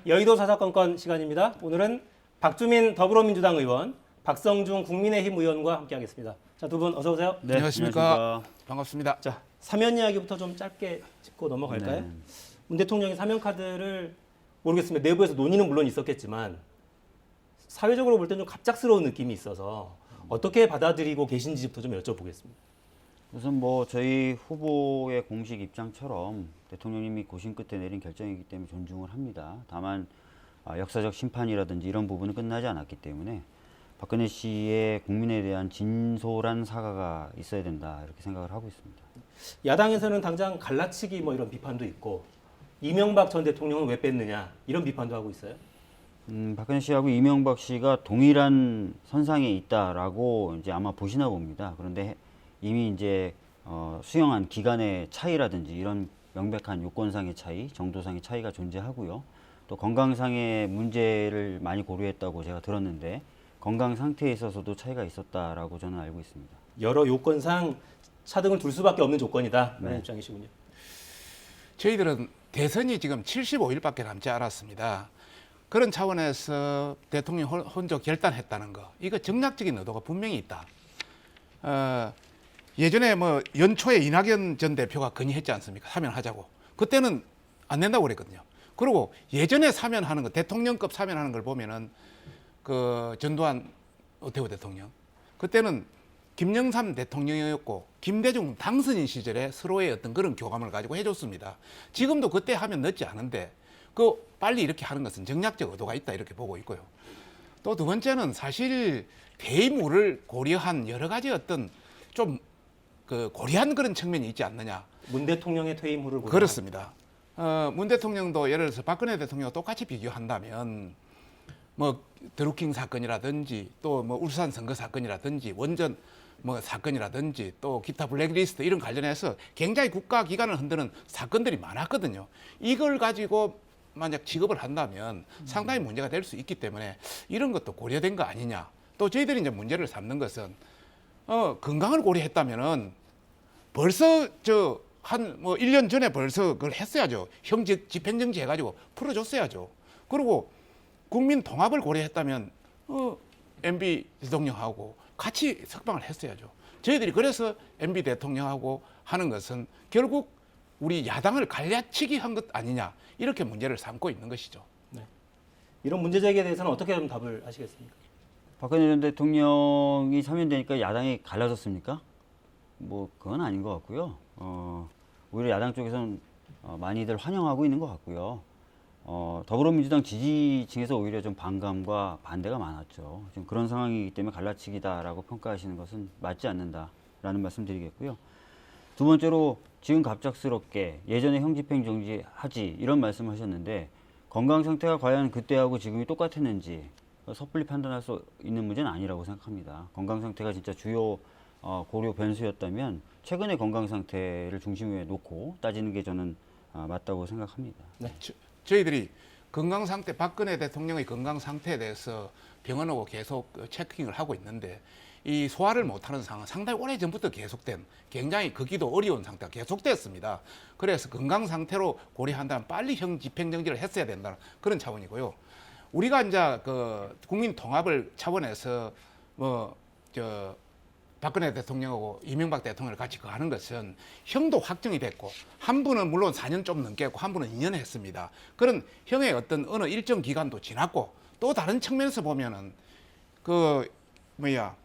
여의도 사사건건 시간입니다. 오늘은 박주민 더불어민주당 의원, 박성중 국민의힘 의원과 함께하겠습니다. 자, 두 분 어서 오세요. 네, 안녕하십니까. 반갑습니다. 자, 사면 이야기부터 좀 짧게 짚고 넘어갈까요? 네. 문 대통령이 사면 카드를 모르겠습니다. 내부에서 논의는 물론 있었겠지만 사회적으로 볼 때는 좀 갑작스러운 느낌이 있어서 어떻게 받아들이고 계신지부터 좀 여쭤보겠습니다. 우선 저희 후보의 공식 입장처럼 대통령님이 고심 끝에 내린 결정이기 때문에 존중을 합니다. 다만 역사적 심판이라든지 이런 부분은 끝나지 않았기 때문에 박근혜 씨의 국민에 대한 진솔한 사과가 있어야 된다 이렇게 생각을 하고 있습니다. 야당에서는 당장 갈라치기 이런 비판도 있고 이명박 전 대통령은 왜 뺐느냐 이런 비판도 하고 있어요. 박근혜 씨하고 이명박 씨가 동일한 선상에 있다라고 이제 아마 보시나 봅니다. 그런데 이미 이제 수용한 기간의 차이라든지 이런 명백한 요건상의 차이, 정도상의 차이가 존재하고요. 또 건강상의 문제를 많이 고려했다고 제가 들었는데 건강 상태에 있어서도 차이가 있었다라고 저는 알고 있습니다. 여러 요건상 차등을 둘 수밖에 없는 조건이다. 그런 네. 입장이시군요. 저희들은 대선이 지금 75일밖에 남지 않았습니다. 그런 차원에서 대통령 혼자 결단했다는 거, 이거 정략적인 의도가 분명히 있다. 예전에 연초에 이낙연 전 대표가 건의했지 않습니까? 사면하자고. 그때는 안 된다고 그랬거든요. 그리고 예전에 사면하는 거, 대통령급 사면하는 걸 보면은 그 전두환 오태우 대통령, 그때는 김영삼 대통령이었고 김대중 당선인 시절에 서로의 어떤 그런 교감을 가지고 해줬습니다. 지금도 그때 하면 늦지 않은데 빨리 이렇게 하는 것은 정략적 의도가 있다 이렇게 보고 있고요. 또 두 번째는 사실 대의무를 고려한 여러 가지 어떤 좀 고려한 그런 측면이 있지 않느냐. 문 대통령의 퇴임후를 고려한. 그렇습니다. 문 대통령도 예를 들어서 박근혜 대통령과 똑같이 비교한다면 드루킹 사건이라든지 또 울산 선거 사건이라든지 원전 사건이라든지 또 기타 블랙리스트 이런 관련해서 굉장히 국가 기관을 흔드는 사건들이 많았거든요. 이걸 가지고 만약 취급을 한다면 상당히 문제가 될 수 있기 때문에 이런 것도 고려된 거 아니냐. 또 저희들이 이제 문제를 삼는 것은 건강을 고려했다면은 벌써 한 1년 전에 벌써 그걸 했어야죠. 집행정지 해가지고 풀어줬어야죠. 그리고 국민 통합을 고려했다면 MB 대통령하고 같이 석방을 했어야죠. 저희들이 그래서 MB 대통령하고 하는 것은 결국 우리 야당을 갈라치기 한 것 아니냐 이렇게 문제를 삼고 있는 것이죠. 네. 이런 문제 제기에 대해서는 어떻게 좀 답을 하시겠습니까? 박근혜 전 대통령이 사면되니까 야당이 갈라졌습니까? 그건 아닌 것 같고요. 오히려 야당 쪽에서는 많이들 환영하고 있는 것 같고요. 더불어민주당 지지층에서 오히려 좀 반감과 반대가 많았죠. 지금 그런 상황이기 때문에 갈라치기다라고 평가하시는 것은 맞지 않는다라는 말씀 드리겠고요. 두 번째로 지금 갑작스럽게 예전에 형집행정지하지 이런 말씀하셨는데 건강 상태가 과연 그때하고 지금이 똑같았는지 섣불리 판단할 수 있는 문제는 아니라고 생각합니다. 건강 상태가 진짜 주요 고려 변수였다면 최근의 건강 상태를 중심에 놓고 따지는 게 저는 맞다고 생각합니다. 네. 저희들이 건강 상태, 박근혜 대통령의 건강 상태에 대해서 병원하고 계속 체킹을 하고 있는데 이 소화를 못하는 상황은 상당히 오래전부터 계속된 굉장히 걷기도 어려운 상태가 계속됐습니다. 그래서 건강 상태로 고려한다면 빨리 집행정지를 했어야 된다는 그런 차원이고요. 우리가 이제 국민 통합을 차원에서 박근혜 대통령하고 이명박 대통령을 같이 하는 것은 형도 확정이 됐고 한 분은 물론 4년 좀 넘게 했고 한 분은 2년 했습니다. 그런 형의 어느 일정 기간도 지났고 또 다른 측면에서 보면은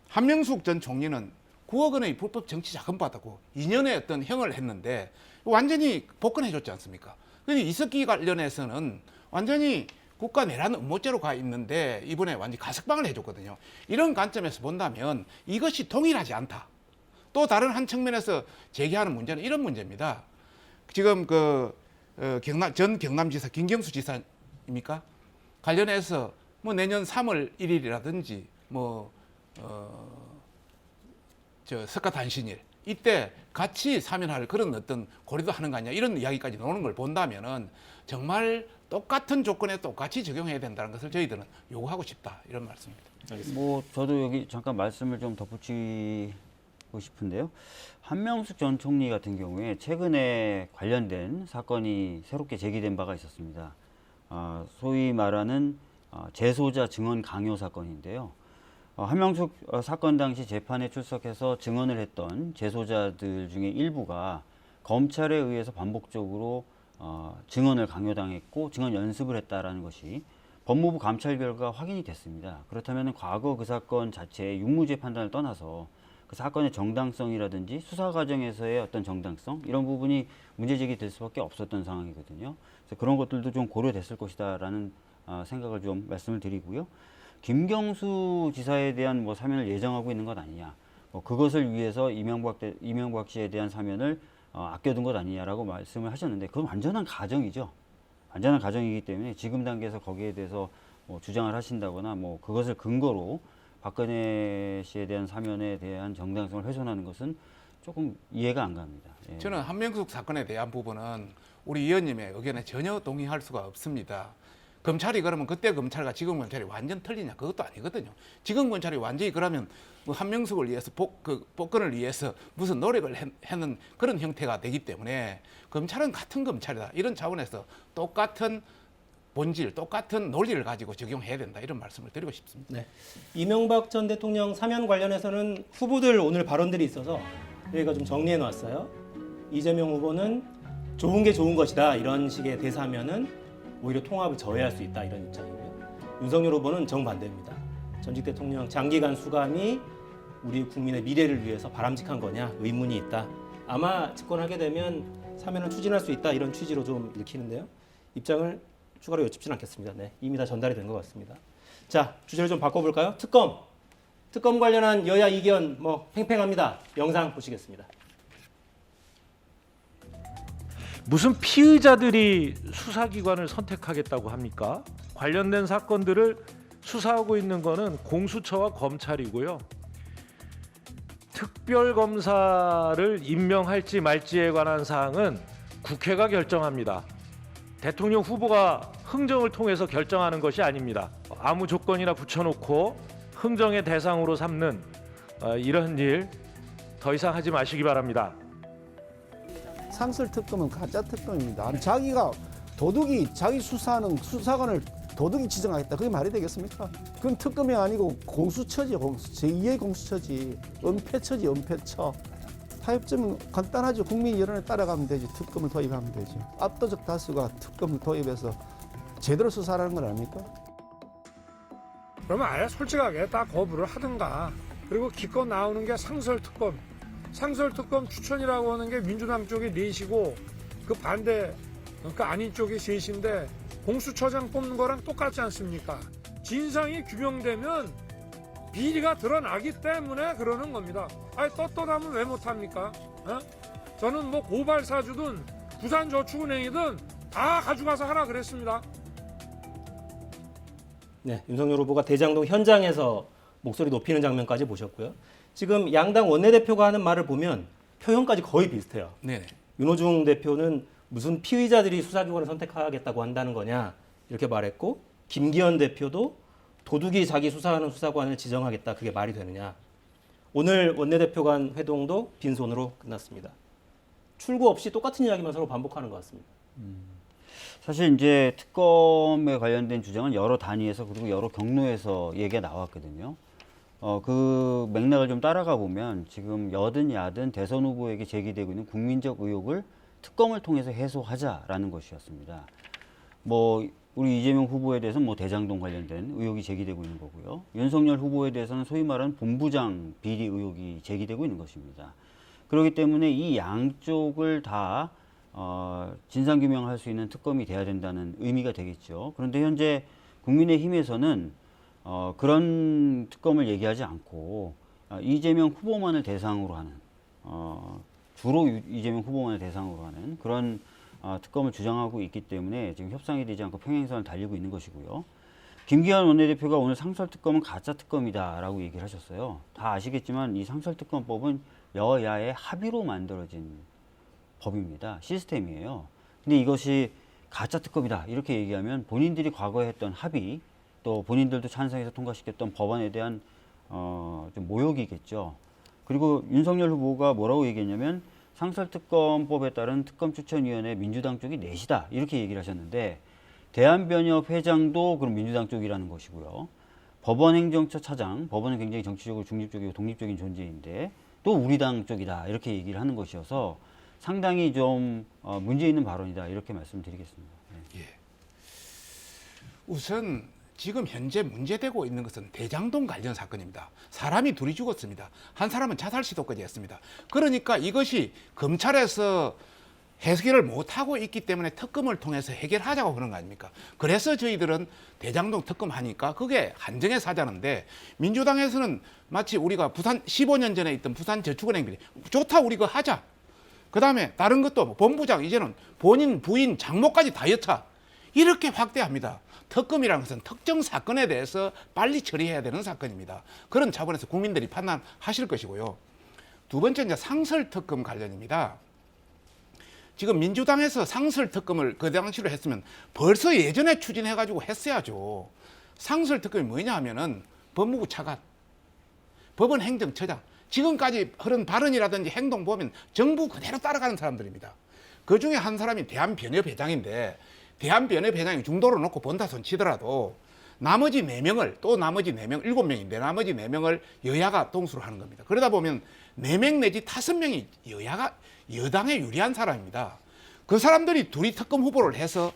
한명숙 전 총리는 9억 원의 불법 정치 자금 받았고 2년의 어떤 형을 했는데 완전히 복권해 줬지 않습니까? 근데 이석기 관련해서는 완전히 국가 내란 음모죄로 가 있는데 이번에 완전히 가석방을 해줬거든요. 이런 관점에서 본다면 이것이 동일하지 않다. 또 다른 한 측면에서 제기하는 문제는 이런 문제입니다. 지금 전 경남지사 김경수 지사입니까? 관련해서 내년 3월 1일이라든지 석가탄신일 이때 같이 사면할 그런 어떤 고려도 하는 거 아니냐 이런 이야기까지 나오는 걸 본다면은 정말 똑같은 조건에 똑같이 적용해야 된다는 것을 저희들은 요구하고 싶다 이런 말씀입니다. 알겠습니다. 저도 여기 잠깐 말씀을 좀 덧붙이고 싶은데요. 한명숙 전 총리 같은 경우에 최근에 관련된 사건이 새롭게 제기된 바가 있었습니다. 소위 말하는 재소자 증언 강요 사건인데요. 한명숙 사건 당시 재판에 출석해서 증언을 했던 재소자들 중에 일부가 검찰에 의해서 반복적으로 증언을 강요당했고 증언 연습을 했다라는 것이 법무부 감찰 결과 확인이 됐습니다. 그렇다면 과거 그 사건 자체의 육무죄 판단을 떠나서 그 사건의 정당성이라든지 수사 과정에서의 어떤 정당성 이런 부분이 문제 제기될 수밖에 없었던 상황이거든요. 그래서 그런 것들도 좀 고려됐을 것이다라는 생각을 좀 말씀을 드리고요. 김경수 지사에 대한 뭐 사면을 예정하고 있는 것 아니냐, 그것을 위해서 이명박 씨에 대한 사면을 아껴둔 것 아니냐라고 말씀을 하셨는데 그건 완전한 가정이죠. 완전한 가정이기 때문에 지금 단계에서 거기에 대해서 뭐 주장을 하신다거나 뭐 그것을 근거로 박근혜 씨에 대한 사면에 대한 정당성을 훼손하는 것은 조금 이해가 안 갑니다. 예. 저는 한명숙 사건에 대한 부분은 우리 의원님의 의견에 전혀 동의할 수가 없습니다. 검찰이 그러면 그때 검찰과 지금 검찰이 완전 틀리냐? 그것도 아니거든요. 지금 검찰이 완전히 그러면 뭐 한명숙을 위해서 복권을 위해서 무슨 노력을 하는 그런 형태가 되기 때문에 검찰은 같은 검찰이다. 이런 차원에서 똑같은 본질, 똑같은 논리를 가지고 적용해야 된다. 이런 말씀을 드리고 싶습니다. 네. 이명박 전 대통령 사면 관련해서는 후보들 오늘 발언들이 있어서 저희가 좀 정리해 놨어요. 이재명 후보는 좋은 게 좋은 것이다. 이런 식의 대사면은 오히려 통합을 저해할 수 있다. 이런 입장이고요. 윤석열 후보는 정반대입니다. 전직 대통령 장기간 수감이 우리 국민의 미래를 위해서 바람직한 거냐 의문이 있다. 아마 집권하게 되면 사면을 추진할 수 있다. 이런 취지로 좀 읽히는데요. 입장을 추가로 여쭙지는 않겠습니다. 네, 이미 다 전달이 된 것 같습니다. 자, 주제를 좀 바꿔볼까요? 특검 관련한 여야 이견 뭐 팽팽합니다. 영상 보시겠습니다. 무슨 피의자들이 수사기관을 선택하겠다고 합니까? 관련된 사건들을 수사하고 있는 거는 공수처와 검찰이고요. 특별검사를 임명할지 말지에 관한 사항은 국회가 결정합니다. 대통령 후보가 흥정을 통해서 결정하는 것이 아닙니다. 아무 조건이나 붙여놓고 흥정의 대상으로 삼는 이런 일 더 이상 하지 마시기 바랍니다. 상설 특검은 가짜 특검입니다. 아니, 자기가 도둑이 자기 수사하는 수사관을 도둑이 지정하겠다. 그게 말이 되겠습니까? 그건 특검이 아니고 공수처지, 제2의 공수처지. 은폐처지, 은폐처. 타협점은 간단하죠. 국민 여론에 따라가면 되지. 특검을 도입하면 되지. 압도적 다수가 특검을 도입해서 제대로 수사하는 건 아닙니까? 그러면 아예 솔직하게 다 거부를 하든가. 그리고 기껏 나오는 게 상설특검. 상설특검 추천이라고 하는 게 민주당 쪽이 넷이고 그 반대, 그러니까 아닌 쪽이 셋인데 공수처장 뽑는 거랑 똑같지 않습니까? 진상이 규명되면 비리가 드러나기 때문에 그러는 겁니다. 아니 떳떳하면 왜 못합니까? 저는 뭐 고발사주든 부산저축은행이든 다 가져가서 하라 그랬습니다. 네, 윤석열 후보가 대장동 현장에서 목소리 높이는 장면까지 보셨고요. 지금 양당 원내대표가 하는 말을 보면 표현까지 거의 비슷해요. 네네. 윤호중 대표는 무슨 피의자들이 수사기관을 선택하겠다고 한다는 거냐 이렇게 말했고 김기현 대표도 도둑이 자기 수사하는 수사관을 지정하겠다. 그게 말이 되느냐. 오늘 원내대표 간 회동도 빈손으로 끝났습니다. 출구 없이 똑같은 이야기만 서로 반복하는 것 같습니다. 사실 이제 특검에 관련된 주장은 여러 단위에서 그리고 여러 경로에서 얘기가 나왔거든요. 그 맥락을 좀 따라가 보면 지금 여든 야든 대선 후보에게 제기되고 있는 국민적 의혹을 특검을 통해서 해소하자라는 것이었습니다. 뭐 우리 이재명 후보에 대해서는 뭐 대장동 관련된 의혹이 제기되고 있는 거고요. 윤석열 후보에 대해서는 소위 말하는 본부장 비리 의혹이 제기되고 있는 것입니다. 그렇기 때문에 이 양쪽을 다 진상규명할 수 있는 특검이 돼야 된다는 의미가 되겠죠. 그런데 현재 국민의힘에서는 그런 특검을 얘기하지 않고 이재명 후보만을 대상으로 하는 주로 이재명 후보만을 대상으로 하는 그런 특검을 주장하고 있기 때문에 지금 협상이 되지 않고 평행선을 달리고 있는 것이고요. 김기현 원내대표가 오늘 상설특검은 가짜 특검이다라고 얘기를 하셨어요. 다 아시겠지만 이 상설특검법은 여야의 합의로 만들어진 법입니다. 시스템이에요. 근데 이것이 가짜 특검이다 이렇게 얘기하면 본인들이 과거에 했던 합의 또 본인들도 찬성해서 통과시켰던 법안에 대한 좀 모욕이겠죠. 그리고 윤석열 후보가 뭐라고 얘기했냐면 상설특검법에 따른 특검추천위원회 민주당 쪽이 넷이다 이렇게 얘기를 하셨는데 대한변협 회장도 그럼 민주당 쪽이라는 것이고요. 법원행정처 차장, 법원은 굉장히 정치적으로 중립적이고 독립적인 존재인데 또 우리 당 쪽이다 이렇게 얘기를 하는 것이어서 상당히 좀 문제 있는 발언이다 이렇게 말씀드리겠습니다. 네. 예. 우선 지금 현재 문제되고 있는 것은 대장동 관련 사건입니다. 사람이 둘이 죽었습니다. 한 사람은 자살 시도까지 했습니다. 그러니까 이것이 검찰에서 해결을 못하고 있기 때문에 특검을 통해서 해결하자고 그런 거 아닙니까? 그래서 저희들은 대장동 특검 하니까 그게 한정해서 하자는데 민주당에서는 마치 우리가 부산 15년 전에 있던 부산저축은행 좋다 우리 그거 하자. 그다음에 다른 것도 뭐 본부장 이제는 본인 부인 장모까지 다 여차 이렇게 확대합니다. 특검이라는 것은 특정 사건에 대해서 빨리 처리해야 되는 사건입니다. 그런 차원에서 국민들이 판단하실 것이고요. 두 번째 이제 상설특검 관련입니다. 지금 민주당에서 상설특검을 그 당시로 했으면 벌써 예전에 추진해가지고 했어야죠. 상설특검이 뭐냐 하면은 법무부 차관, 법원 행정처장, 지금까지 흐른 발언이라든지 행동 보면 정부 그대로 따라가는 사람들입니다. 그 중에 한 사람이 대한변협 회장인데 대한변협 회장이 중도로 놓고 번다손 치더라도 나머지 4명을 또 나머지 4명, 7명인데 나머지 4명을 여야가 동수로 하는 겁니다. 그러다 보면 4명 내지 5명이 여당에 유리한 사람입니다. 그 사람들이 둘이 특검 후보를 해서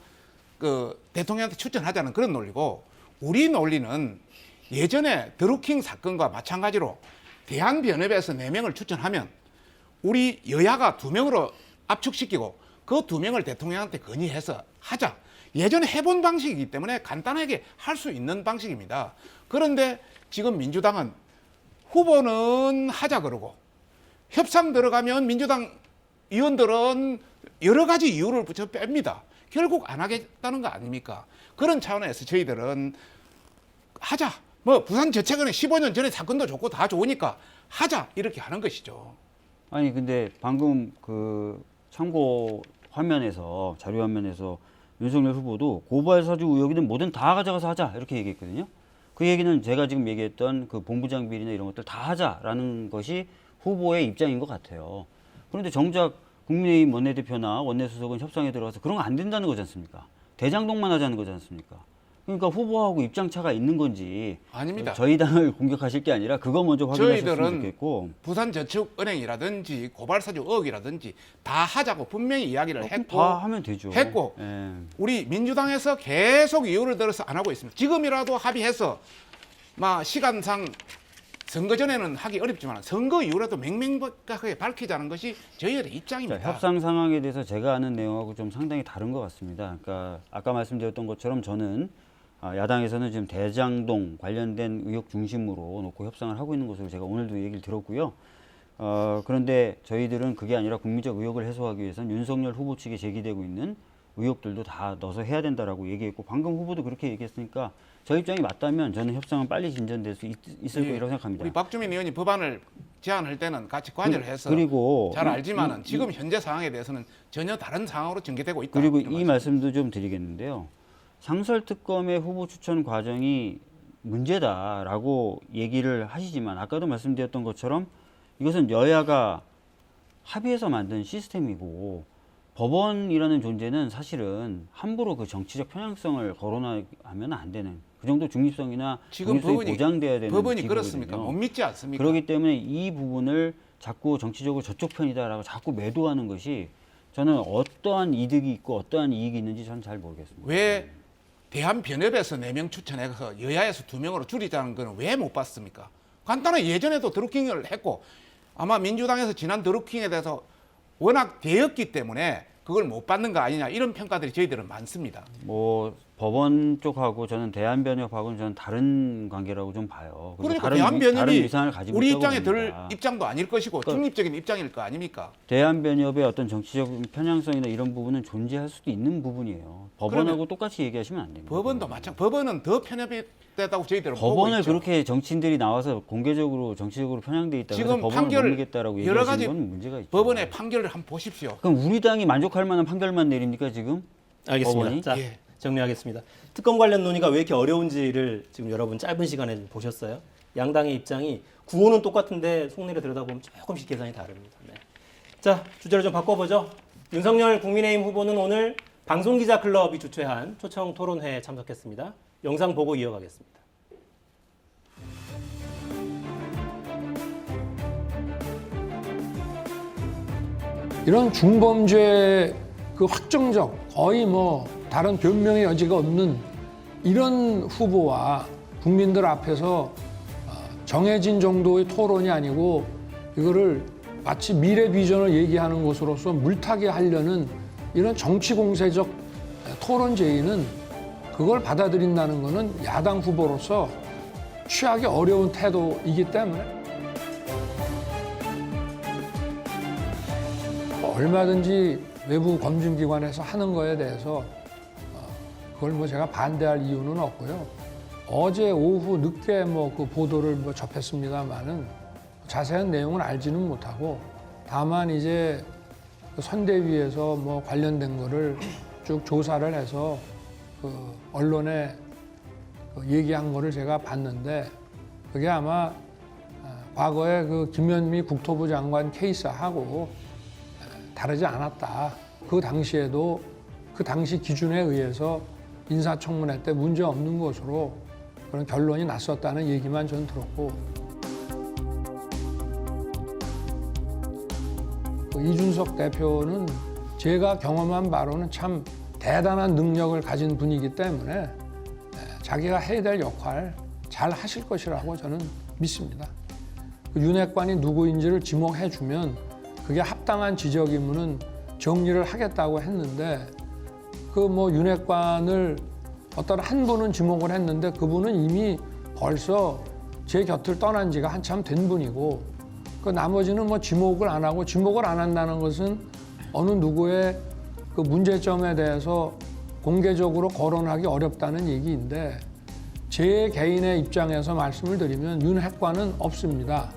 그 대통령한테 추천하자는 그런 논리고 우리 논리는 예전에 드루킹 사건과 마찬가지로 대한변협에서 4명을 추천하면 우리 여야가 2명으로 압축시키고 그 2명을 대통령한테 건의해서 하자. 예전에 해본 방식이기 때문에 간단하게 할 수 있는 방식입니다. 그런데 지금 민주당은 후보는 하자 그러고 협상 들어가면 민주당 의원들은 여러 가지 이유를 붙여 뺍니다. 결국 안 하겠다는 거 아닙니까? 그런 차원에서 저희들은 하자. 뭐 부산저축은행 15년 전에 사건도 좋고 다 좋으니까 하자 이렇게 하는 것이죠. 아니 근데 방금 그 참고 화면에서 자료 화면에서 윤석열 후보도 고발 사주 의혹이든 뭐든 다 가져가서 하자 이렇게 얘기했거든요. 그 얘기는 제가 지금 얘기했던 그 본부장 비리나 이런 것들 다 하자라는 것이 후보의 입장인 것 같아요. 그런데 정작 국민의힘 원내대표나 원내수석은 협상에 들어가서 그런 거 안 된다는 거지 않습니까? 대장동만 하자는 거지 않습니까? 그러니까 후보하고 입장차가 있는 건지 아닙니다. 저희 당을 공격하실 게 아니라 그거 먼저 확인하셨으면 저희들은 좋겠고 부산저축은행이라든지 고발사주 의혹이라든지 다 하자고 분명히 이야기를 했고 다 하면 되죠. 했고 예. 우리 민주당에서 계속 이유를 들어서 안 하고 있습니다. 지금이라도 합의해서 막 시간상 선거 전에는 하기 어렵지만 선거 이후라도 맹맹하게 밝히자는 것이 저희들의 입장입니다. 자, 협상 상황에 대해서 제가 아는 내용하고 좀 상당히 다른 것 같습니다. 그러니까 아까 말씀드렸던 것처럼 저는 야당에서는 지금 대장동 관련된 의혹 중심으로 놓고 협상을 하고 있는 것으로 제가 오늘도 얘기를 들었고요. 그런데 저희들은 그게 아니라 국민적 의혹을 해소하기 위해서는 윤석열 후보 측에 제기되고 있는 의혹들도 다 넣어서 해야 된다라고 얘기했고 방금 후보도 그렇게 얘기했으니까 저 입장이 맞다면 저는 협상은 빨리 진전될 수 있을 거라고 생각합니다. 우리 박주민 의원이 법안을 제안할 때는 같이 관여를 해서 그리고 잘 알지만은 지금 현재 상황에 대해서는 전혀 다른 상황으로 전개되고 있다. 그리고 이런 이 말씀도 좀 드리겠는데요. 상설특검의 후보 추천 과정이 문제다라고 얘기를 하시지만 아까도 말씀드렸던 것처럼 이것은 여야가 합의해서 만든 시스템이고 법원이라는 존재는 사실은 함부로 그 정치적 편향성을 거론하면 안 되는 그 정도 중립성이나 지금 중립성이 보장돼야 되는 법원이 기구거든요. 그렇습니까? 못 믿지 않습니까? 그렇기 때문에 이 부분을 자꾸 정치적으로 저쪽 편이다라고 자꾸 매도하는 것이 저는 어떠한 이득이 있고 어떠한 이익이 있는지 저는 잘 모르겠습니다. 왜 대한변협에서 4명 추천해서 여야에서 2명으로 줄이자는 거는 왜 못 봤습니까? 간단하게 예전에도 드루킹을 했고 아마 민주당에서 지난 드루킹에 대해서 워낙 되었기 때문에 그걸 못 받는 거 아니냐 이런 평가들이 저희들은 많습니다. 뭐 법원 쪽하고 저는 대한변협하고는 저는 다른 관계라고 좀 봐요. 그리고 그러니까 다른 대한변협이 위상을 가지고 우리 있다고 입장에 들 봅니다. 입장도 아닐 것이고 그러니까 중립적인 입장일 거 아닙니까? 대한변협의 어떤 정치적 편향성이나 이런 부분은 존재할 수도 있는 부분이에요. 법원하고 그러면 똑같이 얘기하시면 안 됩니다. 법원도 법원은 더 편협되다고 저희들은 보고 법원을 있죠. 그렇게 정치인들이 나와서 공개적으로 정치적으로 편향돼 있다 그래서 지금 법원을 판결 넘기겠다라고 여러 얘기하시는 가지 건 문제가 있죠. 법원의 판결을 한번 보십시오. 그럼 우리 당이 만족할 만한 판결만 내립니까 지금? 알겠습니다. 법원이? 자, 예. 정리하겠습니다. 특검 관련 논의가 왜 이렇게 어려운지를 지금 여러분 짧은 시간에 좀 보셨어요. 양당의 입장이 구호는 똑같은데 속내를 들여다보면 조금씩 계산이 다릅니다. 네. 자, 주제를 좀 바꿔보죠. 윤석열 국민의힘 후보는 오늘 방송기자클럽이 주최한 초청 토론회에 참석했습니다. 영상 보고 이어가겠습니다. 이런 중범죄 그 확정적 거의 뭐 다른 변명의 여지가 없는 이런 후보와 국민들 앞에서 정해진 정도의 토론이 아니고 이거를 마치 미래 비전을 얘기하는 것으로서 물타기 하려는 이런 정치 공세적 토론 제의는 그걸 받아들인다는 것은 야당 후보로서 취하기 어려운 태도이기 때문에 얼마든지 외부 검증기관에서 하는 거에 대해서 그걸 뭐 제가 반대할 이유는 없고요. 어제 오후 늦게 뭐 그 보도를 뭐 접했습니다만은 자세한 내용은 알지는 못하고 다만 이제 그 선대위에서 뭐 관련된 거를 쭉 조사를 해서 그 언론에 그 얘기한 거를 제가 봤는데 그게 아마 과거에 그 김현미 국토부 장관 케이스하고 다르지 않았다. 그 당시에도 그 당시 기준에 의해서 인사청문회 때 문제 없는 것으로 그런 결론이 났었다는 얘기만 전 들었고 그 이준석 대표는 제가 경험한 바로는 참 대단한 능력을 가진 분이기 때문에 자기가 해야 될 역할 잘 하실 것이라고 저는 믿습니다. 그 윤핵관이 누구인지를 지목해주면 그게 합당한 지적이면은 정리를 하겠다고 했는데 그 뭐 윤핵관을 어떤 한 분은 지목을 했는데 그분은 이미 벌써 제 곁을 떠난 지가 한참 된 분이고 그 나머지는 뭐 지목을 안 하고 지목을 안 한다는 것은 어느 누구의 그 문제점에 대해서 공개적으로 거론하기 어렵다는 얘기인데 제 개인의 입장에서 말씀을 드리면 윤핵관은 없습니다.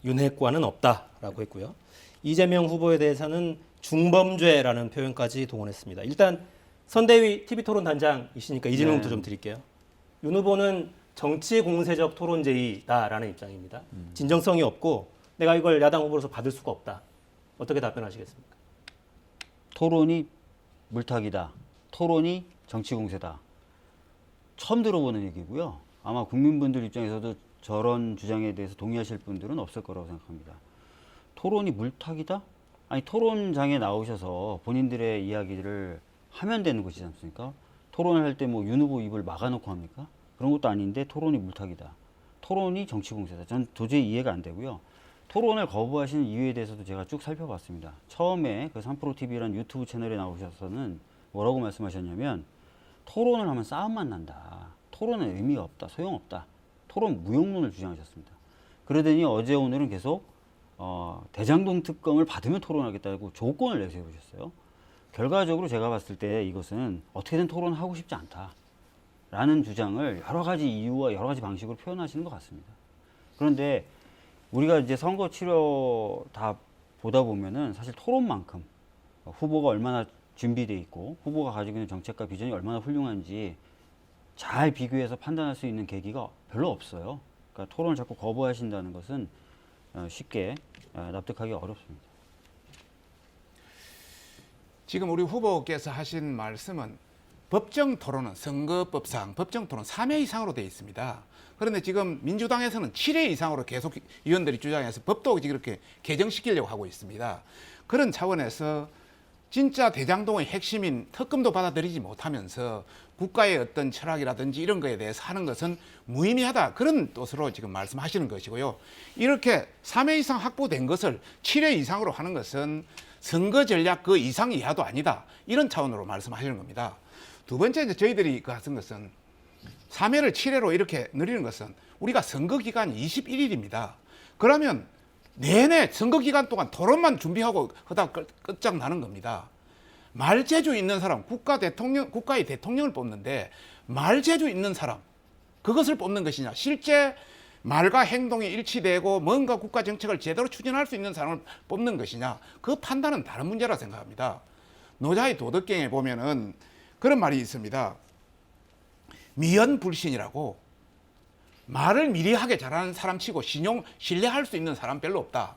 윤핵관은 없다라고 했고요. 이재명 후보에 대해서는 중범죄라는 표현까지 동원했습니다. 일단 선대위 TV토론 단장이시니까 이 질문부터 좀 드릴게요. 윤 후보는 정치 공세적 토론 제의다라는 입장입니다. 진정성이 없고 내가 이걸 야당 후보로서 받을 수가 없다. 어떻게 답변하시겠습니까? 토론이 물타기다. 토론이 정치 공세다. 처음 들어보는 얘기고요. 아마 국민분들 입장에서도 저런 주장에 대해서 동의하실 분들은 없을 거라고 생각합니다. 토론이 물타기다? 아니 토론장에 나오셔서 본인들의 이야기를 하면 되는 것이지 않습니까? 토론을 할 때 뭐 윤 후보 입을 막아놓고 합니까? 그런 것도 아닌데 토론이 물타기다. 토론이 정치 공세다. 전 도저히 이해가 안 되고요. 토론을 거부하시는 이유에 대해서도 제가 쭉 살펴봤습니다. 처음에 그 3프로TV라는 유튜브 채널에 나오셔서는 뭐라고 말씀하셨냐면 토론을 하면 싸움만 난다. 토론은 의미가 없다. 소용없다. 토론 무용론을 주장하셨습니다. 그러더니 어제 오늘은 계속 대장동 특검을 받으면 토론하겠다고 조건을 내세워 보셨어요. 결과적으로 제가 봤을 때 이것은 어떻게든 토론하고 싶지 않다라는 주장을 여러 가지 이유와 여러 가지 방식으로 표현하시는 것 같습니다. 그런데 우리가 이제 선거 치료 다 보다 보면은 사실 토론만큼 후보가 얼마나 준비돼 있고 후보가 가지고 있는 정책과 비전이 얼마나 훌륭한지 잘 비교해서 판단할 수 있는 계기가 별로 없어요. 그러니까 토론을 자꾸 거부하신다는 것은 쉽게 납득하기 어렵습니다. 지금 우리 후보께서 하신 말씀은 법정 토론은 선거법상 법정 토론 3회 이상으로 되어 있습니다. 그런데 지금 민주당에서는 7회 이상으로 계속 의원들이 주장해서 법도 이렇게 개정시키려고 하고 있습니다. 그런 차원에서 진짜 대장동의 핵심인 특검도 받아들이지 못하면서 국가의 어떤 철학이라든지 이런 거에 대해서 하는 것은 무의미하다. 그런 뜻으로 지금 말씀하시는 것이고요. 이렇게 3회 이상 확보된 것을 7회 이상으로 하는 것은 선거 전략 그 이상 이하도 아니다. 이런 차원으로 말씀하시는 겁니다. 두 번째 이제 저희들이 그 하는 것은 3회를 7회로 이렇게 늘리는 것은 우리가 선거 기간이 21일입니다. 그러면 내내 선거 기간 동안 토론만 준비하고 하다가 끝장나는 겁니다. 말재주 있는 사람, 국가의 대통령을 뽑는데 말재주 있는 사람, 그것을 뽑는 것이냐, 실제 말과 행동이 일치되고 뭔가 국가 정책을 제대로 추진할 수 있는 사람을 뽑는 것이냐, 그 판단은 다른 문제라 생각합니다. 노자의 도덕경에 보면은 그런 말이 있습니다. 미연불신이라고, 말을 미리 하게 잘하는 사람 치고 신뢰할 수 있는 사람 별로 없다.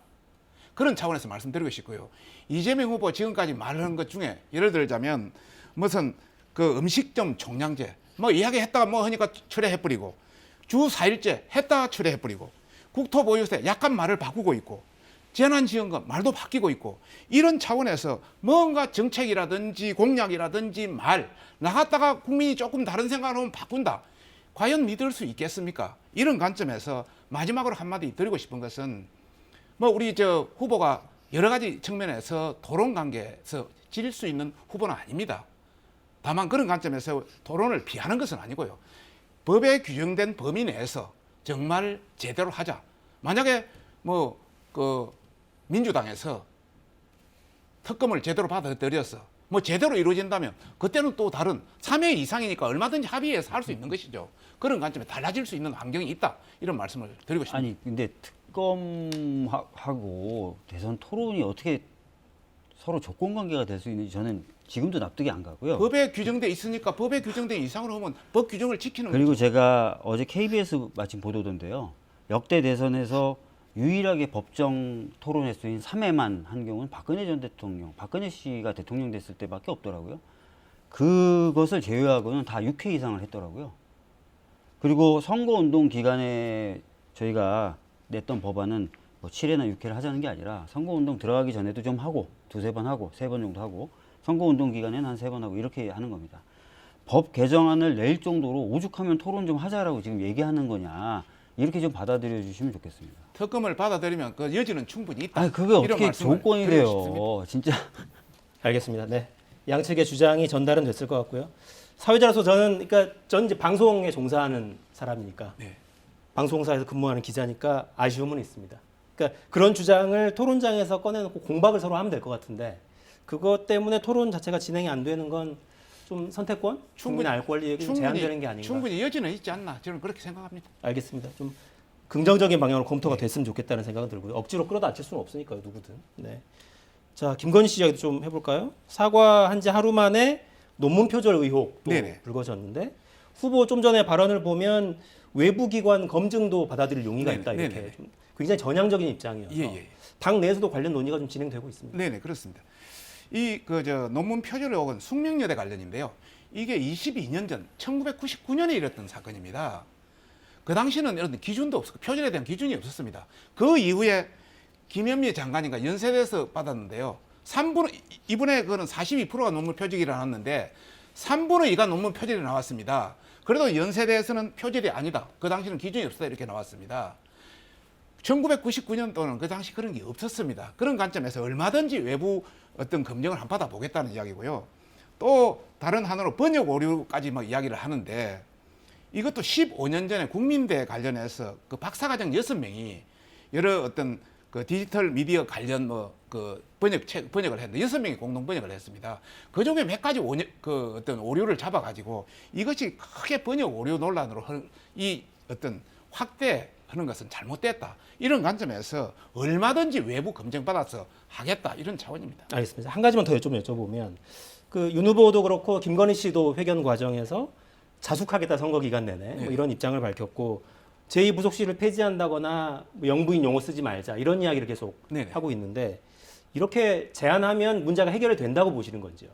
그런 차원에서 말씀드리고 싶고요. 이재명 후보 지금까지 말한 것 중에 예를 들자면 무슨 그 음식점 종량제 뭐 이야기했다가 뭐 하니까 철회해버리고 주 4일제 했다가 철회해버리고 국토보유세 약간 말을 바꾸고 있고 재난지원금 말도 바뀌고 있고 이런 차원에서 뭔가 정책이라든지 공약이라든지 말 나갔다가 국민이 조금 다른 생각을 하면 바꾼다. 과연 믿을 수 있겠습니까? 이런 관점에서 마지막으로 한마디 드리고 싶은 것은 뭐 우리 저 후보가 여러 가지 측면에서 토론 관계에서 질 수 있는 후보는 아닙니다. 다만 그런 관점에서 토론을 피하는 것은 아니고요. 법에 규정된 범위 내에서 정말 제대로 하자. 만약에 뭐 그 민주당에서 특검을 제대로 받아들여서 뭐 제대로 이루어진다면 그때는 또 다른 3회 이상이니까 얼마든지 합의해서 할 수 있는 것이죠. 그런 관점에 달라질 수 있는 환경이 있다. 이런 말씀을 드리고 싶습니다. 아니 근데 특검하고 대선 토론이 어떻게 서로 조건 관계가 될 수 있는지 저는 지금도 납득이 안 가고요. 법에 규정돼 있으니까 법에 규정된 이상으로 하면 법 규정을 지키는 그리고 거죠. 제가 어제 KBS 마침 보도던데요. 역대 대선에서 유일하게 법정 토론 횟수인 3회만 한 경우는 박근혜 전 대통령, 박근혜 씨가 대통령 됐을 때밖에 없더라고요. 그것을 제외하고는 다 6회 이상을 했더라고요. 그리고 선거운동 기간에 저희가 냈던 법안은 뭐 7회나 6회를 하자는 게 아니라 선거운동 들어가기 전에도 좀 하고 두세 번 하고 3번 정도 하고 선거운동 기간에는 한 3번 하고 이렇게 하는 겁니다. 법 개정안을 낼 정도로 오죽하면 토론 좀 하자라고 지금 얘기하는 거냐 이렇게 좀 받아들여 주시면 좋겠습니다. 특검을 받아들이면 그 여지는 충분히 있다. 아니 그게 이런 어떻게 말씀을 조건이 드리고 돼요? 싶습니다. 진짜. 알겠습니다. 네. 양측의 주장이 전달은 됐을 것 같고요. 사회자로서 저는 전 이제 방송에 종사하는 사람이니까 네. 방송사에서 근무하는 기자니까 아쉬움은 있습니다. 그러니까 그런 주장을 토론장에서 꺼내놓고 공박을 서로 하면 될 것 같은데 그것 때문에 토론 자체가 진행이 안 되는 건 좀 선택권, 국민의 알 권리에 제한되는 게 아닌가. 충분히 여지는 있지 않나 저는 그렇게 생각합니다. 알겠습니다. 좀 긍정적인 방향으로 검토가 됐으면 좋겠다는 생각은 들고요. 억지로 끌어다칠 수는 없으니까요, 누구든. 네. 자, 김건희 씨 이야기도 좀 해볼까요? 사과한 지 하루 만에 논문 표절 의혹도 네네. 불거졌는데 후보 좀 전에 발언을 보면 외부 기관 검증도 받아들일 용의가 네네. 있다 이렇게 네네. 좀 굉장히 전향적인 입장이어서 예. 당 내에서도 관련 논의가 좀 진행되고 있습니다. 네네 그렇습니다. 이 논문 표절 의혹은 숙명여대 관련인데요. 이게 22년 전 1999년에 일었던 사건입니다. 그 당시는 이런 기준도 없었고 표절에 대한 기준이 없었습니다. 그 이후에 김현미 장관인가 연세대에서 받았는데요. 이번에 그거는 42%가 논문 표절이 나왔는데 3분의 2가 논문 표절이 나왔습니다. 그래도 연세대에서는 표절이 아니다. 그 당시는 기준이 없었다 이렇게 나왔습니다. 1999년도는 그 당시 그런 게 없었습니다. 그런 관점에서 얼마든지 외부 어떤 검증을 한번 받아보겠다는 이야기고요. 또 다른 하나로 번역 오류까지 막 이야기를 하는데 이것도 15년 전에 국민대 관련해서 그 박사과정 6명이 여러 어떤 그 디지털 미디어 관련 번역을 했는데 6명이 공동 번역을 했습니다. 그 중에 몇 가지 어떤 오류를 잡아가지고 이것이 크게 번역 오류 논란으로 이 어떤 확대하는 것은 잘못됐다. 이런 관점에서 얼마든지 외부 검증받아서 하겠다. 이런 차원입니다. 알겠습니다. 한 가지만 더 좀 여쭤보면 윤 후보도 그렇고 김건희 씨도 회견 과정에서 자숙하겠다 선거 기간 내내 뭐 이런 입장을 밝혔고 제2부속실을 폐지한다거나 영부인 용어 쓰지 말자 이런 이야기를 계속 네네. 하고 있는데 이렇게 제안하면 문제가 해결이 된다고 보시는 건지요?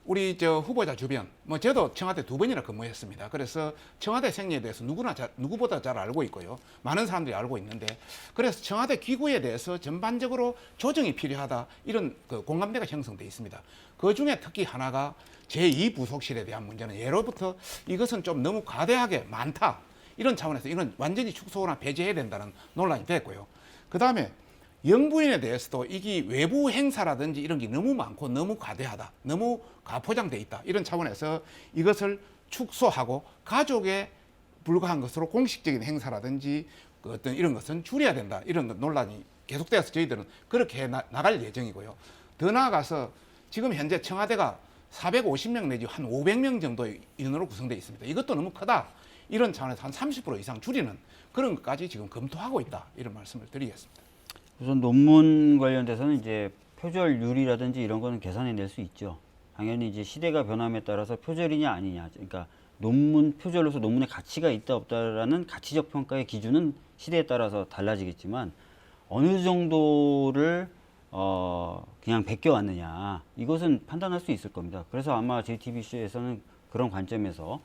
우리 후보자 주변, 저도 청와대 2번이나 근무했습니다. 그래서 청와대 생리에 대해서 누구보다 잘 알고 있고요. 많은 사람들이 알고 있는데, 그래서 청와대 기구에 대해서 전반적으로 조정이 필요하다 이런 공감대가 형성돼 있습니다. 그 중에 특히 하나가 제2부속실에 대한 문제는 예로부터 이것은 좀 너무 과대하게 많다 이런 차원에서 이건 완전히 축소나 폐지해야 된다는 논란이 됐고요. 그 다음에 영부인에 대해서도 이게 외부 행사라든지 이런 게 너무 많고 너무 과대하다, 너무 과포장돼 있다 이런 차원에서 이것을 축소하고 가족에 불과한 것으로 공식적인 행사라든지 어떤 이런 것은 줄여야 된다 이런 논란이 계속되어서 저희들은 그렇게 나갈 예정이고요. 더 나아가서 지금 현재 청와대가 450명 내지 한 500명 정도의 인원으로 구성되어 있습니다. 이것도 너무 크다. 이런 차원에서 한 30% 이상 줄이는 그런 것까지 지금 검토하고 있다. 이런 말씀을 드리겠습니다. 우선 논문 관련돼서는 이제 표절률이라든지 이런 거는 계산해낼 수 있죠. 당연히 이제 시대가 변함에 따라서 표절이냐 아니냐, 그러니까 논문 표절로서 논문의 가치가 있다 없다라는 가치적 평가의 기준은 시대에 따라서 달라지겠지만 어느 정도를 그냥 베껴왔느냐 이것은 판단할 수 있을 겁니다. 그래서 아마 JTBC에서는 그런 관점에서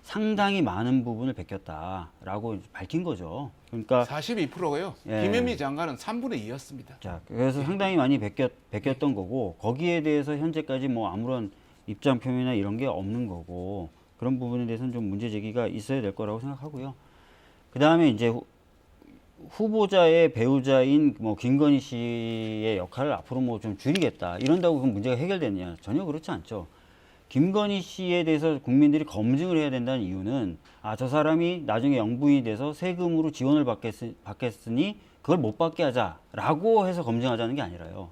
상당히 많은 부분을 베꼈다라고 밝힌 거죠. 그러니까 42%고요. 예. 김현미 장관은 3분의 2였습니다. 자, 그래서 상당히 많이 베꼈던 거고 거기에 대해서 현재까지 뭐 아무런 입장 표명이나 이런 게 없는 거고 그런 부분에 대해서는 좀 문제 제기가 있어야 될 거라고 생각하고요. 그 다음에 이제 후보자의 배우자인 뭐 김건희 씨의 역할을 앞으로 뭐 좀 줄이겠다 이런다고 그 문제가 해결되느냐 전혀 그렇지 않죠. 김건희 씨에 대해서 국민들이 검증을 해야 된다는 이유는 저 사람이 나중에 영부인이 돼서 세금으로 지원을 받겠으니 그걸 못 받게 하자라고 해서 검증하자는 게 아니라요.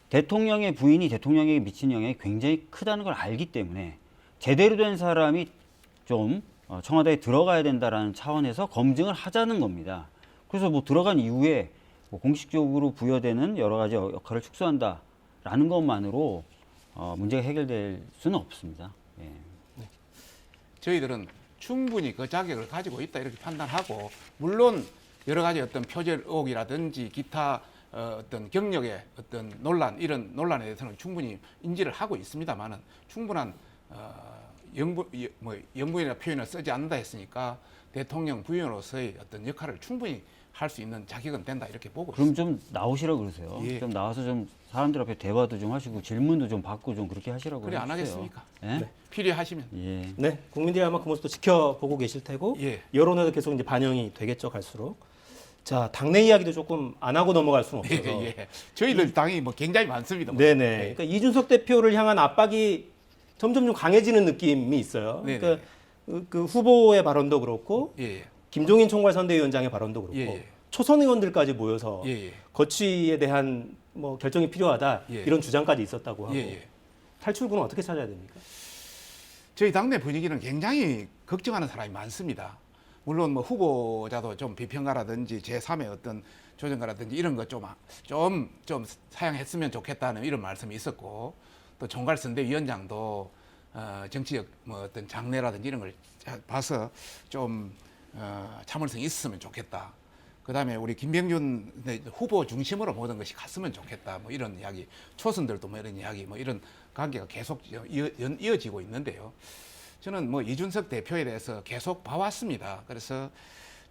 대통령의 부인이 대통령에게 미친 영향이 굉장히 크다는 걸 알기 때문에 제대로 된 사람이 좀 청와대에 들어가야 된다라는 차원에서 검증을 하자는 겁니다. 그래서 뭐 들어간 이후에 뭐 공식적으로 부여되는 여러 가지 역할을 축소한다라는 것만으로 문제가 해결될 수는 없습니다. 예. 저희들은 충분히 그 자격을 가지고 있다 이렇게 판단하고 물론 여러 가지 어떤 표절 의혹이라든지 기타 어떤 경력의 어떤 논란 이런 논란에 대해서는 충분히 인지를 하고 있습니다만은 충분한 영부인이나 표현을 쓰지 않는다 했으니까 대통령 부인으로서의 어떤 역할을 충분히 할 수 있는 자격은 된다 이렇게 보고 그럼 있습니다. 좀 나오시라 그러세요. 예. 좀 나와서 좀 사람들 앞에 대화도 좀 하시고 질문도 좀 받고 좀 그렇게 하시라고 그래 안 해주세요. 하겠습니까? 예? 필요하시면 예. 네, 국민들이 아마 그 모습도 지켜보고 계실 테고 예. 여론에도 계속 이제 반영이 되겠죠 갈수록. 자, 당내 이야기도 조금 안 하고 넘어갈 수는 없어서. 예. 저희들 당이 뭐 굉장히 많습니다. 네네. 예. 그러니까 이준석 대표를 향한 압박이 점점 좀 강해지는 느낌이 있어요. 네네. 그러니까 그 후보의 발언도 그렇고 예. 김종인 총괄선대위원장의 발언도 그렇고 예. 초선 의원들까지 모여서 예. 거취에 대한 뭐 결정이 필요하다 예. 이런 주장까지 있었다고 하고 예. 탈출구는 어떻게 찾아야 됩니까? 저희 당내 분위기는 굉장히 걱정하는 사람이 많습니다. 물론 뭐 후보자도 좀 비평가라든지 제3의 어떤 조정가라든지 이런 거 좀 사양했으면 좋겠다는 이런 말씀이 있었고 또 총괄선대위원장도 정치적 뭐 어떤 장래라든지 이런 걸 봐서 좀 참을성이 있었으면 좋겠다. 그다음에 우리 김병준 후보 중심으로 모든 것이 갔으면 좋겠다. 뭐 이런 이야기, 초선들도 뭐 이런 이야기, 뭐 이런 관계가 계속 이어지고 있는데요. 저는 뭐 이준석 대표에 대해서 계속 봐왔습니다. 그래서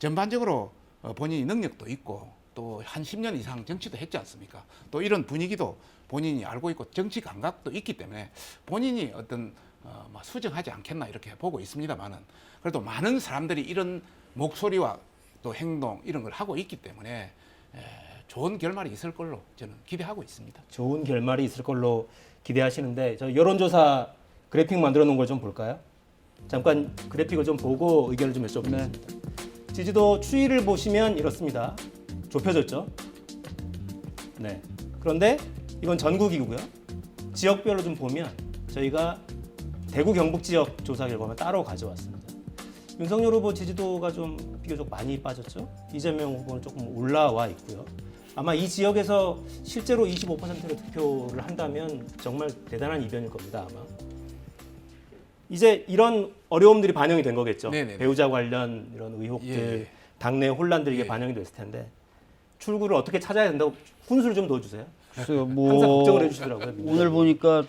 전반적으로 본인이 능력도 있고 또 한 10년 이상 정치도 했지 않습니까? 또 이런 분위기도 본인이 알고 있고 정치 감각도 있기 때문에 본인이 어떤 뭐 수정하지 않겠나 이렇게 보고 있습니다만은 그래도 많은 사람들이 이런 목소리와 또 행동 이런 걸 하고 있기 때문에 좋은 결말이 있을 걸로 저는 기대하고 있습니다. 좋은 결말이 있을 걸로 기대하시는데 저 여론조사 그래픽 만들어 놓은 걸 좀 볼까요? 잠깐 그래픽을 좀 보고 의견을 좀 여쭤보겠습니다. 지지도 추이를 보시면 이렇습니다. 좁혀졌죠? 네. 그런데 이건 전국이고요. 지역별로 좀 보면 저희가 대구 경북 지역 조사 결과만 따로 가져왔습니다. 윤석열 후보 지지도가 좀 비교적 많이 빠졌죠. 이재명 후보는 조금 올라와 있고요. 아마 이 지역에서 실제로 25%의 득표를 한다면 정말 대단한 이변일 겁니다. 아마. 이제 이런 어려움들이 반영이 된 거겠죠. 네네네. 배우자 관련 이런 의혹들, 예. 당내 혼란들이 이게 예. 반영이 됐을 텐데 출구를 어떻게 찾아야 된다고 훈수를 좀 넣어주세요. 글쎄요, 뭐 항상 걱정을 해주시더라고요. 오늘 보니까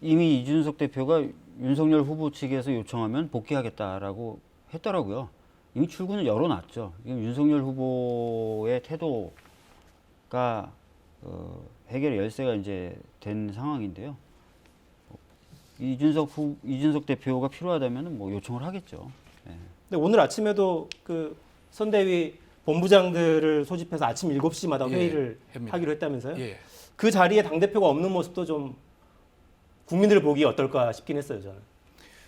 이미 이준석 대표가 윤석열 후보 측에서 요청하면 복귀하겠다라고 했더라고요. 이미 출구는 열어놨죠. 지금 윤석열 후보의 태도가 해결의 열쇠가 이제 된 상황인데요. 이준석 대표가 필요하다면 뭐 요청을 하겠죠. 예. 근데 오늘 아침에도 그 선대위 본부장들을 소집해서 아침 7시마다 예, 회의를 합니다. 하기로 했다면서요? 예. 그 자리에 당대표가 없는 모습도 좀 국민들 보기 어떨까 싶긴 했어요, 저는.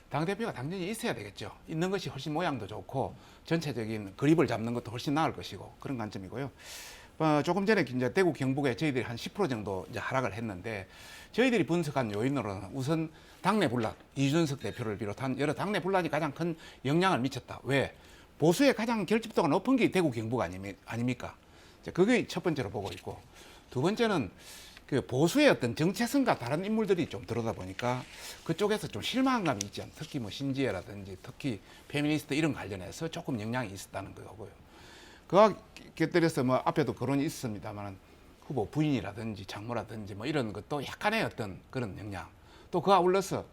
당대표가 당연히 있어야 되겠죠. 있는 것이 훨씬 모양도 좋고 전체적인 그립을 잡는 것도 훨씬 나을 것이고 그런 관점이고요. 조금 전에 이제 대구 경북에 저희들이 한 10% 정도 이제 하락을 했는데 저희들이 분석한 요인으로는 우선 당내 분란, 이준석 대표를 비롯한 여러 당내 분란이 가장 큰 영향을 미쳤다. 왜? 보수의 가장 결집도가 높은 게 대구 경북 아닙니까? 그게 첫 번째로 보고 있고 두 번째는 그 보수의 어떤 정체성과 다른 인물들이 좀 들어다 보니까 그쪽에서 좀 실망감이 있지 않나. 특히 뭐 신지혜라든지 특히 페미니스트 이런 관련해서 조금 영향이 있었다는 거고요. 그와 곁들여서 뭐 앞에도 거론이 있습니다만 후보 부인이라든지 장모라든지 뭐 이런 것도 약간의 어떤 그런 영향, 또 그와 아울러서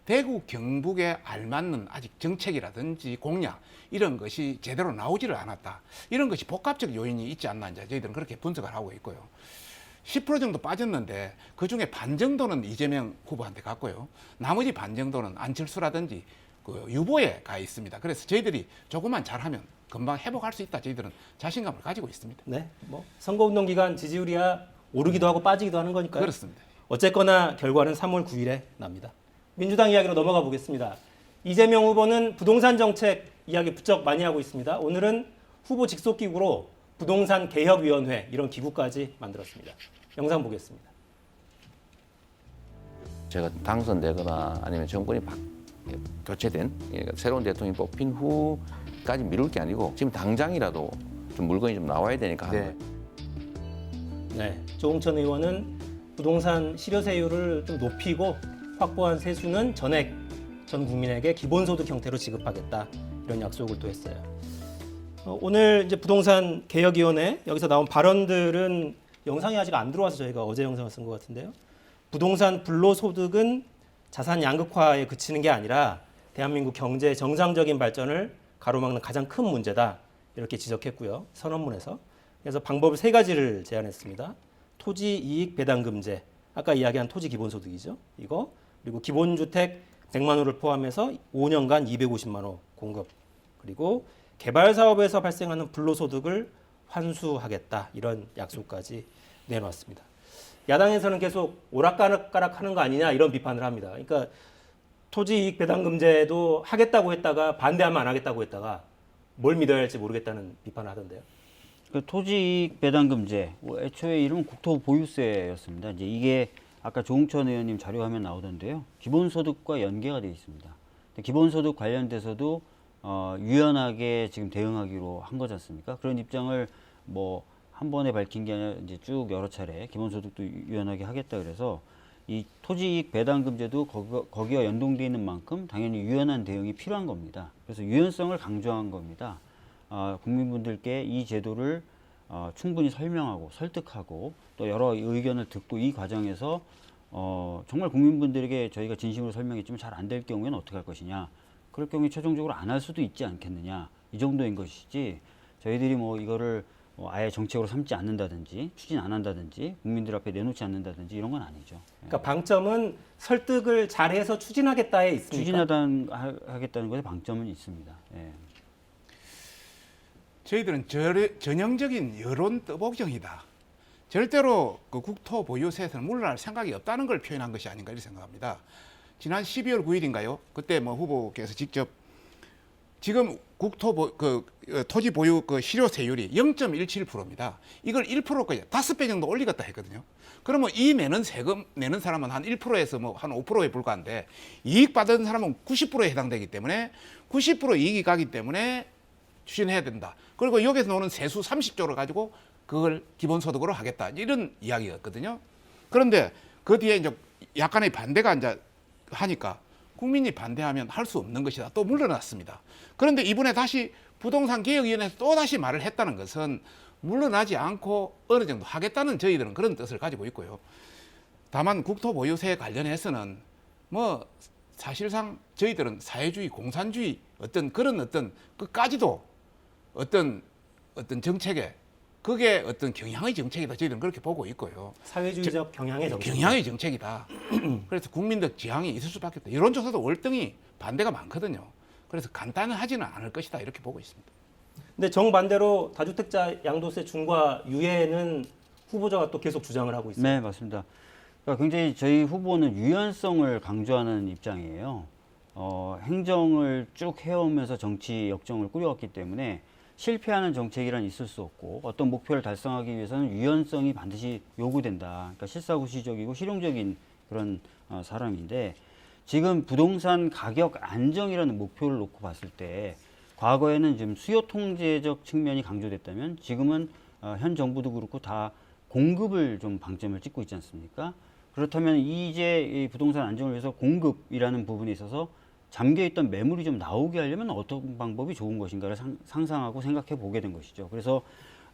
대구 경북에 알맞는 아직 정책이라든지 공약 이런 것이 제대로 나오지를 않았다. 이런 것이 복합적 요인이 있지 않나 이제 저희들은 그렇게 분석을 하고 있고요. 10% 정도 빠졌는데 그중에 반 정도는 이재명 후보한테 갔고요. 나머지 반 정도는 안철수라든지 그 유보에 가 있습니다. 그래서 저희들이 조금만 잘하면 금방 회복할 수 있다. 저희들은 자신감을 가지고 있습니다. 네, 뭐 선거운동 기간 지지율이야 오르기도 하고 빠지기도 하는 거니까요. 그렇습니다. 어쨌거나 결과는 3월 9일에 납니다. 민주당 이야기로 넘어가 보겠습니다. 이재명 후보는 부동산 정책 이야기 부쩍 많이 하고 있습니다. 오늘은 후보 직속 기구로 부동산 개혁위원회 이런 기구까지 만들었습니다. 영상 보겠습니다. 제가 당선되거나 아니면 정권이 교체된, 그러니까 새로운 대통령이 뽑힌 후까지 미룰 게 아니고 지금 당장이라도 좀 물건이 좀 나와야 되니까 하는 거예요. 네, 조홍천 의원은 부동산 실효세율을 좀 높이고 확보한 세수는 전액 전 국민에게 기본소득 형태로 지급하겠다 이런 약속을 또 했어요. 오늘 이제 부동산 개혁위원회 여기서 나온 발언들은 영상이 아직 안 들어와서 저희가 어제 영상을 쓴 것 같은데요. 부동산 불로소득은 자산 양극화에 그치는 게 아니라 대한민국 경제의 정상적인 발전을 가로막는 가장 큰 문제다 이렇게 지적했고요. 선언문에서. 그래서 방법 3가지를 제안했습니다. 토지 이익 배당금제, 아까 이야기한 토지 기본소득이죠. 이거 그리고 기본주택 100만 호를 포함해서 5년간 250만 호 공급, 그리고 개발 사업에서 발생하는 불로소득을 환수하겠다 이런 약속까지 내놓았습니다. 야당에서는 계속 오락가락하는 거 아니냐 이런 비판을 합니다. 그러니까 토지이익 배당금제도 하겠다고 했다가 반대하면 안 하겠다고 했다가 뭘 믿어야 할지 모르겠다는 비판을 하던데요. 그 토지이익 배당금제, 애초에 이름은 국토보유세였습니다. 이제 이게 아까 조홍천 의원님 자료 화면 나오던데요. 기본소득과 연계가 되어 있습니다. 기본소득 관련돼서도 유연하게 지금 대응하기로 한 거지 않습니까? 그런 입장을 뭐 한 번에 밝힌 게 아니라 이제 쭉 여러 차례 기본소득도 유연하게 하겠다 그래서 이 토지이익 배당금제도 거기와 연동되어 있는 만큼 당연히 유연한 대응이 필요한 겁니다. 그래서 유연성을 강조한 겁니다. 국민분들께 이 제도를 충분히 설명하고 설득하고 또 여러 의견을 듣고 이 과정에서 정말 국민분들에게 저희가 진심으로 설명했지만 잘 안 될 경우에는 어떻게 할 것이냐. 그럴 경우에 최종적으로 안 할 수도 있지 않겠느냐. 이 정도인 것이지 저희들이 뭐 이거를 아예 정책으로 삼지 않는다든지 추진 안 한다든지 국민들 앞에 내놓지 않는다든지 이런 건 아니죠. 그러니까 방점은 설득을 잘해서 추진하겠다에 있습니까? 추진하겠다는 것에 방점은 있습니다. 예. 저희들은 전형적인 여론 떠보경이다. 절대로 그 국토 보유세에서는 물러날 생각이 없다는 걸 표현한 것이 아닌가 이렇게 생각합니다. 지난 12월 9일인가요? 그때 뭐 후보께서 직접 지금 토지 보유 그 실효세율이 0.17%입니다. 이걸 1%까지 5배 정도 올리겠다 했거든요. 그러면 이 세금 내는 사람은 한 1%에서 뭐 한 5%에 불과한데 이익 받은 사람은 90%에 해당되기 때문에 90% 이익이 가기 때문에 추진해야 된다. 그리고 여기서 나오는 세수 30조를 가지고 그걸 기본소득으로 하겠다. 이런 이야기였거든요. 그런데 그 뒤에 이제 약간의 반대가 이제 하니까 국민이 반대하면 할 수 없는 것이다. 또 물러났습니다. 그런데 이번에 다시 부동산 개혁위원회에서 또 다시 말을 했다는 것은 물러나지 않고 어느 정도 하겠다는 저희들은 그런 뜻을 가지고 있고요. 다만 국토보유세 관련해서는 뭐 사실상 저희들은 사회주의, 공산주의 그런 끝까지도 어떤 정책에 그게 어떤 경향의 정책이다. 저희들은 그렇게 보고 있고요. 사회주의적 경향의 정책. 경향의 정책이다. 그래서 국민적 지향이 있을 수밖에 없다. 여론조사도 월등히 반대가 많거든요. 그래서 간단하지는 않을 것이다. 이렇게 보고 있습니다. 근데 정반대로 다주택자 양도세 중과 유예는 후보자가 또 계속 주장을 하고 있어요. 네, 맞습니다. 그러니까 굉장히 저희 후보는 유연성을 강조하는 입장이에요. 행정을 쭉 해오면서 정치 역정을 꾸려왔기 때문에 실패하는 정책이란 있을 수 없고 어떤 목표를 달성하기 위해서는 유연성이 반드시 요구된다. 그러니까 실사구시적이고 실용적인 그런 사람인데 지금 부동산 가격 안정이라는 목표를 놓고 봤을 때 과거에는 지금 수요 통제적 측면이 강조됐다면 지금은 현 정부도 그렇고 다 공급을 좀 방점을 찍고 있지 않습니까? 그렇다면 이제 이 부동산 안정을 위해서 공급이라는 부분에 있어서 잠겨있던 매물이 좀 나오게 하려면 어떤 방법이 좋은 것인가를 상상하고 생각해 보게 된 것이죠. 그래서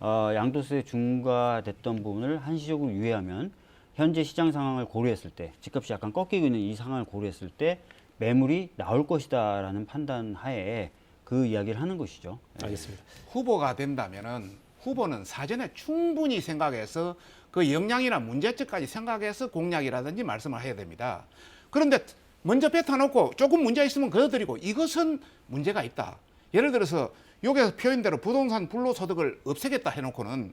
양도세 중과됐던 부분을 한시적으로 유예하면 현재 시장 상황을 고려했을 때, 집값이 약간 꺾이고 있는 이 상황을 고려했을 때 매물이 나올 것이다라는 판단 하에 그 이야기를 하는 것이죠. 알겠습니다. 후보가 된다면은 후보는 사전에 충분히 생각해서 그 역량이나 문제점까지 생각해서 공약이라든지 말씀을 해야 됩니다. 그런데 먼저 뱉어놓고 조금 문제 있으면 거둬들이고 이것은 문제가 있다. 예를 들어서 여기서 표현대로 부동산 불로소득을 없애겠다 해놓고는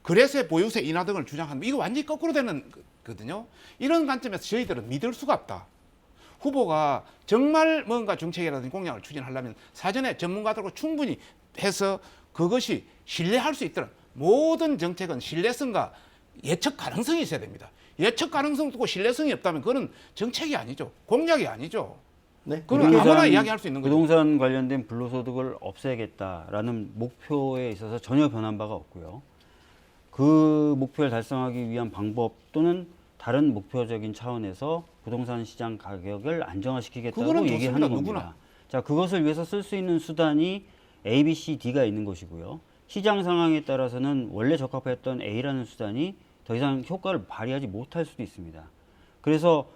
거래세, 보유세 인하 등을 주장하는 이거 완전히 거꾸로 되는 거거든요. 이런 관점에서 저희들은 믿을 수가 없다. 후보가 정말 뭔가 정책이라든지 공약을 추진하려면 사전에 전문가들과 충분히 해서 그것이 신뢰할 수 있도록 모든 정책은 신뢰성과 예측 가능성이 있어야 됩니다. 예측 가능성도 없고 신뢰성이 없다면 그건 정책이 아니죠. 공약이 아니죠. 네. 그건 아무나 부동산- 이야기할 수 있는 거죠. 부동산 관련된 불로소득을 없애겠다라는 목표에 있어서 전혀 변한 바가 없고요. 그 목표를 달성하기 위한 방법 또는 다른 목표적인 차원에서 부동산 시장 가격을 안정화시키겠다고 그거는 얘기하는 좋습니다. 겁니다. 누구나. 자, 그것을 위해서 쓸 수 있는 수단이 A, B, C, D가 있는 것이고요. 시장 상황에 따라서는 원래 적합했던 A라는 수단이 더 이상 효과를 발휘하지 못할 수도 있습니다. 그래서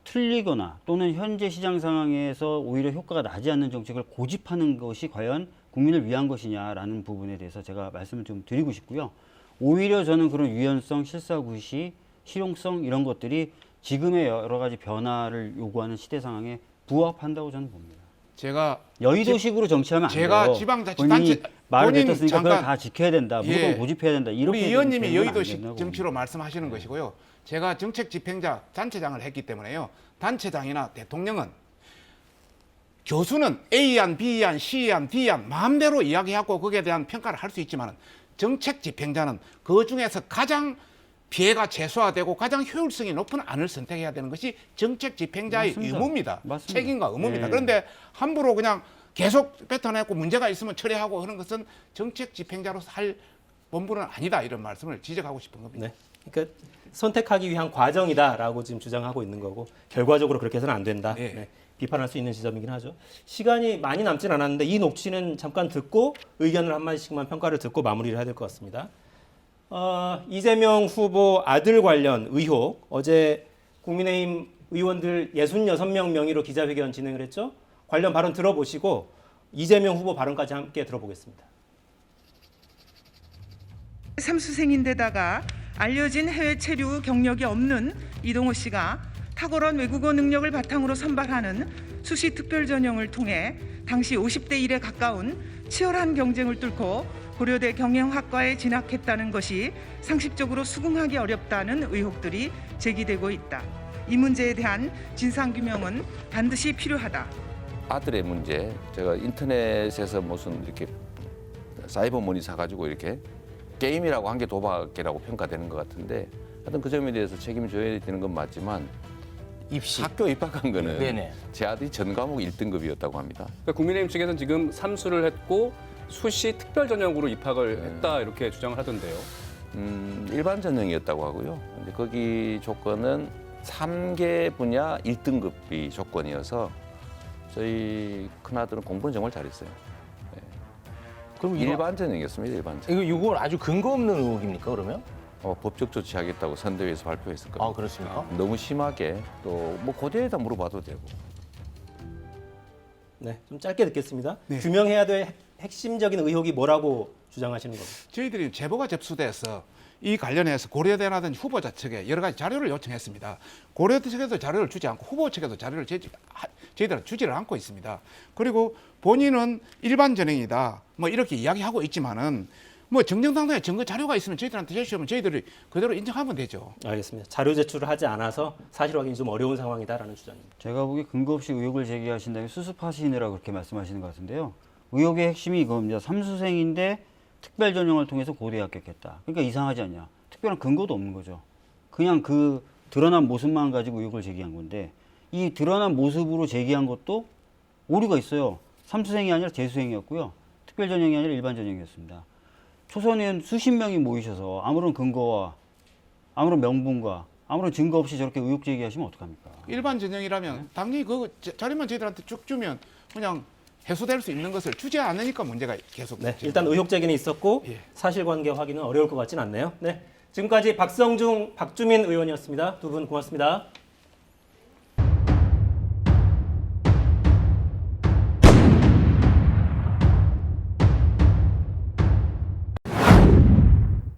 틀리거나 또는 현재 시장 상황에서 오히려 효과가 나지 않는 정책을 고집하는 것이 과연 국민을 위한 것이냐라는 부분에 대해서 제가 말씀을 좀 드리고 싶고요. 오히려 저는 그런 유연성, 실사구시, 실용성 이런 것들이 지금의 여러 가지 변화를 요구하는 시대 상황에 부합한다고 저는 봅니다. 제가 여의도식으로 정치하면 안 제가 돼요. 지방자치단체 본인이 말을 본인 뱉었으니까 그걸 잠깐- 다 지켜야 된다. 무조건 예. 고집해야 된다. 이렇게 우리 의원님이 되는 건 안 여의도식 된다고 정치로 말씀하시는 것이고요. 제가 정책 집행자 단체장을 했기 때문에요. 단체장이나 대통령은 교수는 A안, B안, C안, D안 마음대로 이야기하고 거기에 대한 평가를 할 수 있지만 정책 집행자는 그 중에서 가장 피해가 최소화되고 가장 효율성이 높은 안을 선택해야 되는 것이 정책 집행자의 맞습니다. 의무입니다. 맞습니다. 책임과 의무입니다. 네. 그런데 함부로 그냥 계속 뱉어내고 문제가 있으면 처리하고 그런 것은 정책 집행자로서 할 본분은 아니다 이런 말씀을 지적하고 싶은 겁니다. 네. 그러니까 선택하기 위한 과정이다라고 지금 주장하고 있는 거고 결과적으로 그렇게 해서는 안 된다. 예. 네. 비판할 수 있는 지점이긴 하죠. 시간이 많이 남진 않았는데 이 녹취는 잠깐 듣고 의견을 한마디씩만 평가를 듣고 마무리를 해야 될 것 같습니다. 이재명 후보 아들 관련 의혹 어제 국민의힘 의원들 66명 명의로 기자회견 진행을 했죠. 관련 발언 들어보시고 이재명 후보 발언까지 함께 들어보겠습니다. 삼수생인데다가 알려진 해외 체류 경력이 없는 이동호 씨가 탁월한 외국어 능력을 바탕으로 선발하는 수시 특별 전형을 통해 당시 50대 1에 가까운 치열한 경쟁을 뚫고 고려대 경영학과에 진학했다는 것이 상식적으로 수긍하기 어렵다는 의혹들이 제기되고 있다. 이 문제에 대한 진상규명은 반드시 필요하다. 아들의 문제, 제가 인터넷에서 무슨 이렇게 사이버머니 사가지고 이렇게 게임이라고 한 게 도박이라고 평가되는 것 같은데 하여튼 그 점에 대해서 책임져야 되는 건 맞지만 입시. 학교 입학한 거는 네네. 제 아들이 전 과목 1등급이었다고 합니다. 그러니까 국민의힘 측에서는 지금 삼수를 했고 수시 특별 전형으로 입학을 했다 이렇게 주장을 하던데요. 일반 전형이었다고 하고요. 근데 거기 조건은 3개 분야 1등급이 조건이어서 저희 큰아들은 공부는 정말 잘했어요. 그럼 이거, 일반 전형이었습니다. 일반 전형. 이건 아주 근거 없는 의혹입니까 그러면? 법적 조치하겠다고 선대위에서 발표했을 겁니다. 아 그렇습니까? 너무 심하게 또 뭐 고대에다 물어봐도 되고. 네, 좀 짧게 듣겠습니다. 네. 규명해야 될 핵심적인 의혹이 뭐라고 주장하시는 겁니까? 저희들이 제보가 접수돼서 이 관련해서 고려대라든지 후보자 측에 여러 가지 자료를 요청했습니다. 고려대 측에도 자료를 주지 않고 후보 측에도 자료를 저희들은 주지를 않고 있습니다. 그리고 본인은 일반 전형이다 뭐 이렇게 이야기하고 있지만은 뭐 정정당당하게 증거 자료가 있으면 저희들한테 제시하면 저희들이 그대로 인정하면 되죠. 알겠습니다. 자료 제출을 하지 않아서 사실 확인이 좀 어려운 상황이다라는 주장입니다. 제가 보기에 근거 없이 의혹을 제기하신다면 수습하시느라고 그렇게 말씀하시는 것 같은데요. 의혹의 핵심이 이겁니다. 삼수생인데 특별 전형을 통해서 고대에 합격했다. 그러니까 이상하지 않냐. 특별한 근거도 없는 거죠. 그냥 그 드러난 모습만 가지고 의혹을 제기한 건데 이 드러난 모습으로 제기한 것도 오류가 있어요. 삼수생이 아니라 재수생이었고요. 특별 전형이 아니라 일반 전형이었습니다. 초선 의원 수십 명이 모이셔서 아무런 근거와 아무런 명분과 아무런 증거 없이 저렇게 의혹 제기하시면 어떡합니까? 일반 전형이라면 당연히 그 자료만 저희들한테 쭉 주면 그냥 해소될 수 있는 것을 주지 않으니까 문제가 계속. 네, 일단 의혹 제기는 있었고 예. 사실관계 확인은 어려울 것 같진 않네요. 네, 지금까지 박성중, 박주민 의원이었습니다. 두 분 고맙습니다.